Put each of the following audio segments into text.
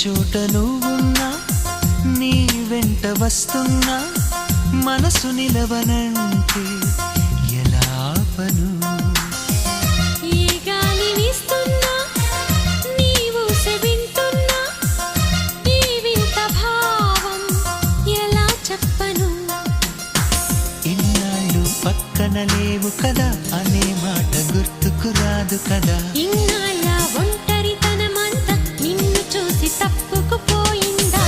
చోట నువ్వున్నా నీ వెంట వస్తున్నా మనసు నిలవనంటే ఎలా ఆపను ఏ గాలి వీస్తున్నా నీవు సెవింటున్నా ఈ వింత భావం ఎలా చెప్పను ఇన్నాళ్ళు పక్కన లేవు కదా అనే మాట గుర్తుకు రాదు కదా ఇన్నాళ్ళ ఒంటరితనమంతా నిన్ను చూసి తప్పుకుపోయిందా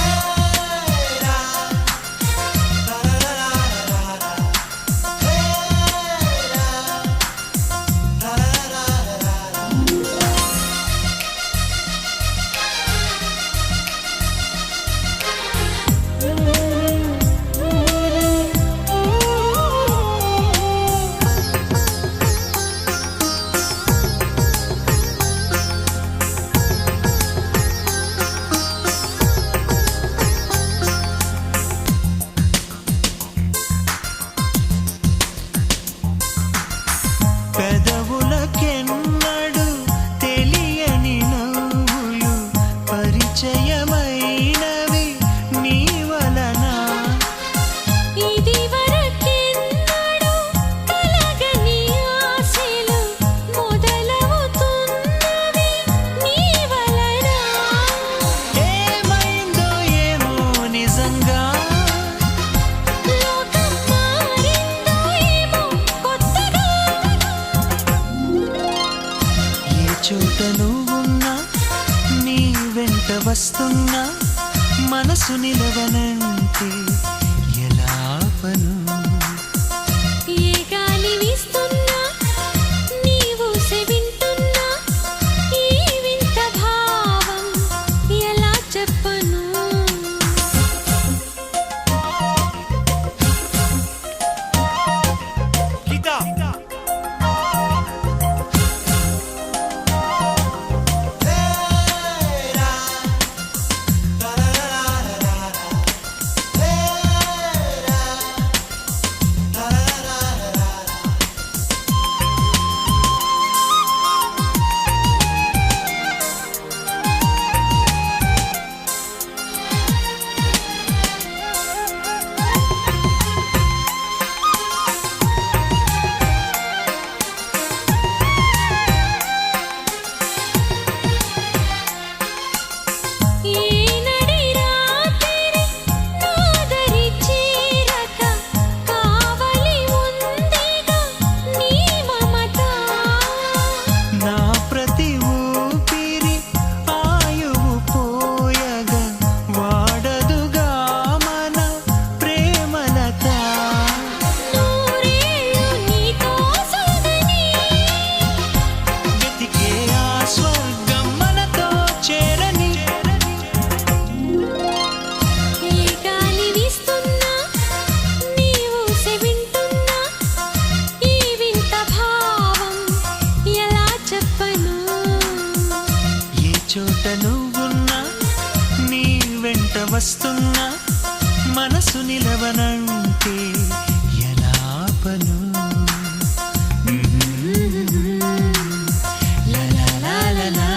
పెదవులకెన్నడు తెలియని నవ్వులు పరిచయమైనవి నీ వలన ఇది వరకెన్నడూ కలగని ఆశలు మొదలవుతున్నవి నీ వలన ఏమైందో ఏమో నిజంగా లోకం మారిందో ఏమో కొత్తగా ఏ చోట నువ్వున్నా నీ వెంట వస్తున్నా మనసు నిలవనంటే ఎలా ఆపను ఏ గాలి వీస్తున్నా నీవు సెవింటున్నా ఈ వింత భావం ఎలా చెప్పను ఈ నడి రాత్రి నాదరి చీరక కావలి ఉందిగా నీ మమత నా ప్రతి ఊపిరి ఆయువు పోయగా వాడదుగా మన ప్రేమలత నూరేళ్ళు నీతో సాగని వెతికే ఆ స్వర్గం మనతో చేరని ఏ గాలి వీస్తున్నా నీవు సెవింటున్నా ఈ వింత భావం ఎలా చెప్పను ఏ చోట నువ్వున్నా నీ వెంట వస్తున్నా మనసు నిలవనంటే ఎలా ఆపను లా లా లా లా లా.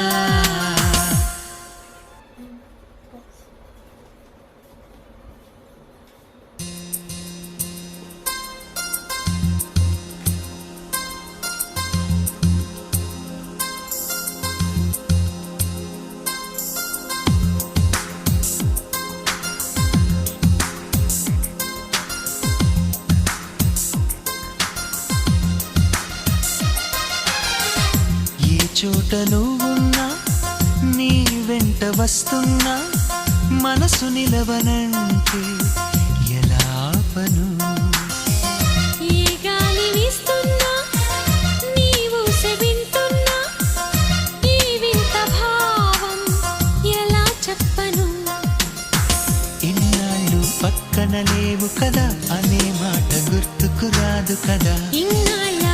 ఏ చోట నువ్వున్నా నీ వెంట వస్తున్నా మనసు నిలవనంటే ఎలా ఆపను ఏ గాలి వీస్తున్నా నీవు సెవింటున్నా ఈ వింత భావం ఎలా చెప్పను ఇన్నాళ్ళు పక్కన లేవు కదా అనే మాట గుర్తుకు రాదు కదా ఇన్నాళ్ళ